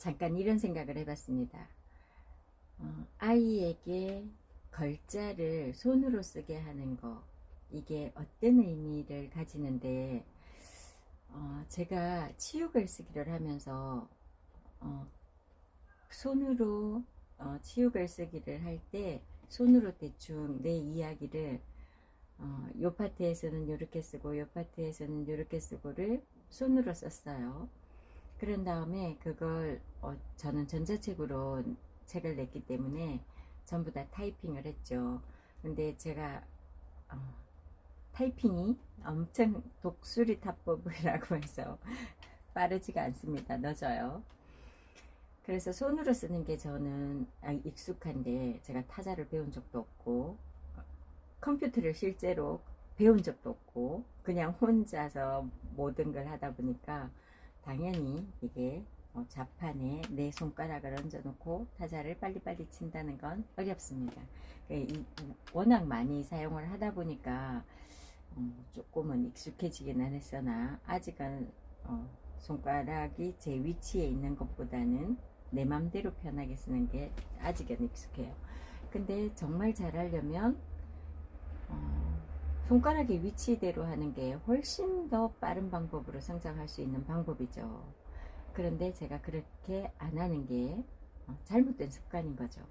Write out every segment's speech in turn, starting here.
잠깐 이런 생각을 해봤습니다. 아이에게 글자를 손으로 쓰게 하는 거, 이게 어떤 의미를 가지는데, 제가 치유글쓰기를 하면서 손으로 치유글쓰기를 할 때 손으로 대충 내 이야기를 요 파트에서는 이렇게 쓰고 요 파트에서는 이렇게 쓰고를 손으로 썼어요. 그런 다음에 그걸 저는 전자책으로 책을 냈기 때문에 전부 다 타이핑을 했죠. 근데 제가 타이핑이 엄청 독수리 타법이라고 해서 빠르지가 않습니다. 늦어요. 그래서 손으로 쓰는 게 저는 익숙한데, 제가 타자를 배운 적도 없고 컴퓨터를 실제로 배운 적도 없고 그냥 혼자서 모든 걸 하다 보니까 당연히 이게 자판에 내 손가락을 얹어 놓고 타자를 빨리빨리 친다는 건 어렵습니다. 워낙 많이 사용을 하다 보니까 조금은 익숙해지기는 했으나 아직은 손가락이 제 위치에 있는 것보다는 내 맘대로 편하게 쓰는 게 아직은 익숙해요. 근데 정말 잘하려면 손가락의 위치대로 하는 게 훨씬 더 빠른 방법으로 성장할 수 있는 방법이죠. 그런데 제가 그렇게 안 하는 게 잘못된 습관인 거죠.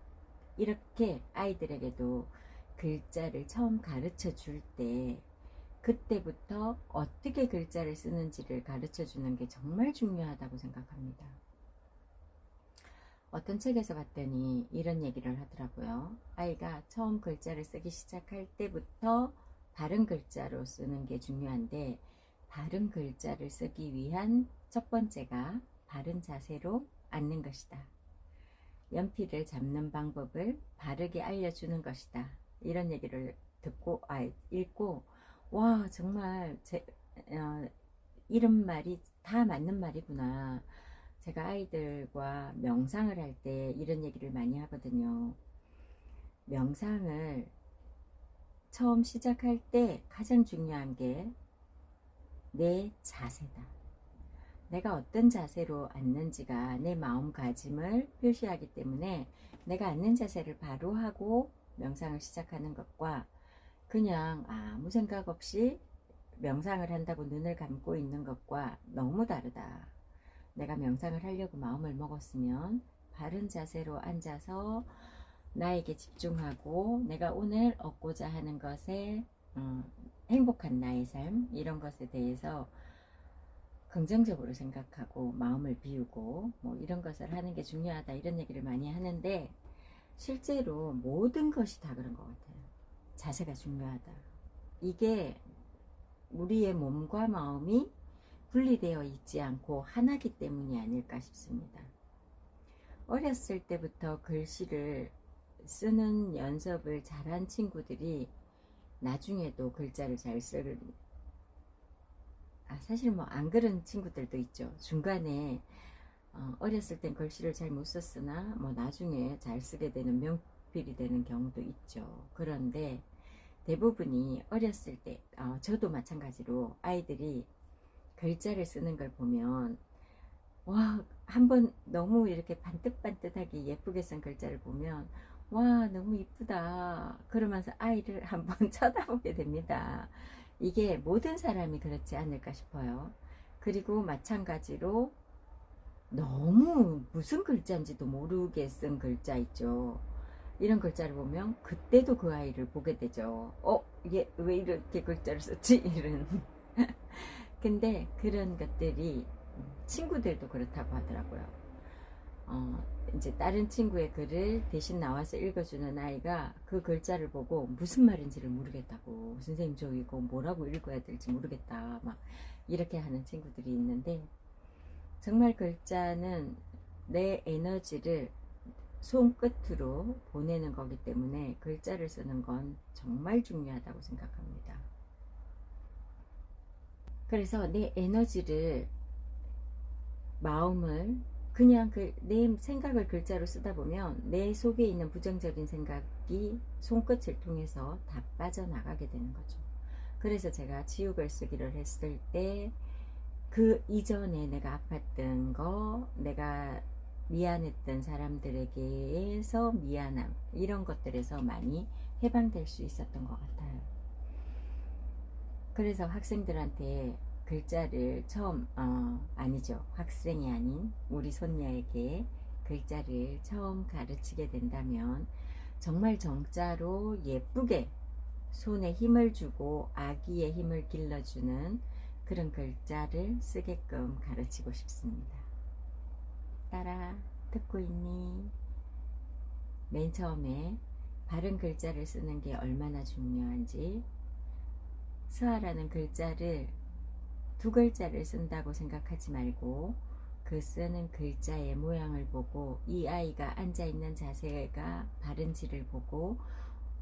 이렇게 아이들에게도 글자를 처음 가르쳐 줄 때, 그때부터 어떻게 글자를 쓰는지를 가르쳐 주는 게 정말 중요하다고 생각합니다. 어떤 책에서 봤더니 이런 얘기를 하더라고요. 아이가 처음 글자를 쓰기 시작할 때부터 바른 글자로 쓰는 게 중요한데, 바른 글자를 쓰기 위한 첫 번째가 바른 자세로 앉는 것이다. 연필을 잡는 방법을 바르게 알려주는 것이다. 이런 얘기를 읽고, 와, 정말 이런 말이 다 맞는 말이구나. 제가 아이들과 명상을 할 때 이런 얘기를 많이 하거든요. 명상을 처음 시작할 때 가장 중요한 게 내 자세다. 내가 어떤 자세로 앉는지가 내 마음가짐을 표시하기 때문에, 내가 앉는 자세를 바로 하고 명상을 시작하는 것과 그냥 아무 생각 없이 명상을 한다고 눈을 감고 있는 것과 너무 다르다. 내가 명상을 하려고 마음을 먹었으면 바른 자세로 앉아서 나에게 집중하고, 내가 오늘 얻고자 하는 것에 행복한 나의 삶, 이런 것에 대해서 긍정적으로 생각하고 마음을 비우고 뭐 이런 것을 하는 게 중요하다, 이런 얘기를 많이 하는데, 실제로 모든 것이 다 그런 것 같아요. 자세가 중요하다. 이게 우리의 몸과 마음이 분리되어 있지 않고 하나기 때문이 아닐까 싶습니다. 어렸을 때부터 글씨를 쓰는 연습을 잘한 친구들이 나중에도 글자를 잘 쓰는, 사실 뭐 안 그런 친구들도 있죠. 중간에 어렸을 땐 글씨를 잘 못 썼으나 뭐 나중에 잘 쓰게 되는, 명필이 되는 경우도 있죠. 그런데 대부분이 어렸을 때, 저도 마찬가지로 아이들이 글자를 쓰는 걸 보면, 와, 한번 너무 이렇게 반듯반듯하게 예쁘게 쓴 글자를 보면, 와, 너무 이쁘다 그러면서 아이를 한번 쳐다보게 됩니다. 이게 모든 사람이 그렇지 않을까 싶어요. 그리고 마찬가지로 너무 무슨 글자인지도 모르게 쓴 글자 있죠. 이런 글자를 보면 그때도 그 아이를 보게 되죠. 얘 왜 이렇게 글자를 썼지? 이런. 근데 그런 것들이 친구들도 그렇다고 하더라고요. 이제 다른 친구의 글을 대신 나와서 읽어주는 아이가 그 글자를 보고 무슨 말인지를 모르겠다고, 선생님 저 이거 뭐라고 읽어야 될지 모르겠다, 막 이렇게 하는 친구들이 있는데, 정말 글자는 내 에너지를 손끝으로 보내는 거기 때문에 글자를 쓰는 건 정말 중요하다고 생각합니다. 그래서 내 에너지를, 마음을 그냥 내 생각을 글자로 쓰다 보면 내 속에 있는 부정적인 생각이 손끝을 통해서 다 빠져나가게 되는 거죠. 그래서 제가 치유글쓰기를 했을 때 그 이전에 내가 아팠던 거, 내가 미안했던 사람들에게서 미안함, 이런 것들에서 많이 해방될 수 있었던 것 같아요. 그래서 학생들한테 글자를 처음, 아니죠, 학생이 아닌 우리 손녀에게 글자를 처음 가르치게 된다면 정말 정자로 예쁘게 손에 힘을 주고 아기의 힘을 길러주는 그런 글자를 쓰게끔 가르치고 싶습니다. 딸아, 듣고 있니? 맨 처음에 바른 글자를 쓰는 게 얼마나 중요한지, 서아라는 글자를 두 글자를 쓴다고 생각하지 말고 그 쓰는 글자의 모양을 보고 이 아이가 앉아있는 자세가 바른지를 보고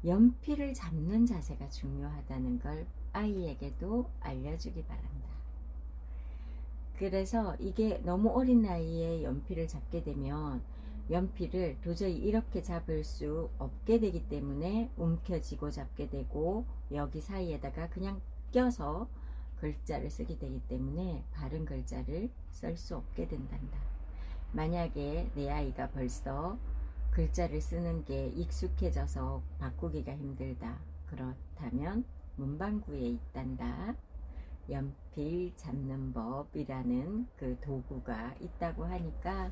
연필을 잡는 자세가 중요하다는 걸 아이에게도 알려주기 바란다. 그래서 이게 너무 어린 나이에 연필을 잡게 되면 연필을 도저히 이렇게 잡을 수 없게 되기 때문에 움켜쥐고 잡게 되고 여기 사이에다가 그냥 껴서 글자를 쓰게 되기 때문에 바른 글자를 쓸 수 없게 된단다. 만약에 내 아이가 벌써 글자를 쓰는 게 익숙해져서 바꾸기가 힘들다, 그렇다면 문방구에 있단다. 연필 잡는 법이라는 그 도구가 있다고 하니까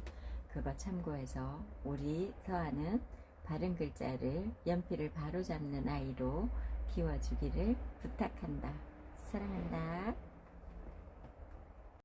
그거 참고해서 우리 서아는 바른 글자를, 연필을 바로 잡는 아이로 키워주기를 부탁한다. 사랑한다.